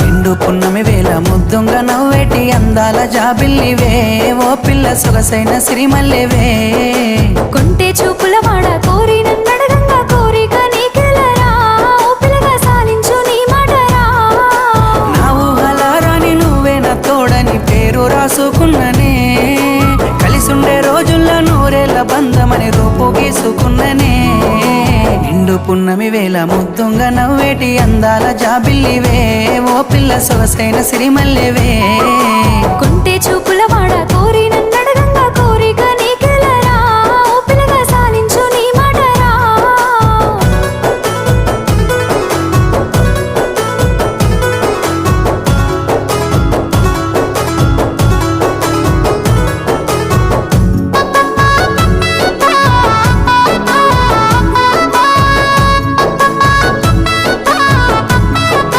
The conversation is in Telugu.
నిండు పున్నమి వేళ ముద్దుంగ నవ్వేటి అందాల జాబిల్లివే, ఓ పిల్ల సొగసైన సిరిమల్లెవే. కొంటే చూపుల వాడ కోరి నన్నడగంగా కోరిక నీకెలరా, ఓ పిల్లగా సాలించు నీ మాటరా. నా ఊహలారాని నువ్వే నా తోడని పేరు రాసుకున్ననే, కలిసుండే రోజుల్లో నూరేళ్ల బంధమని రూపు గీసుకున్ననే. నిండు పున్నమి వేళ ముద్దుంగ నవ్వేటి అందాల జాబిల్లివే, ఓ పిల్ల సొగసైన సిరిమల్లెవే. కొంటే చూపు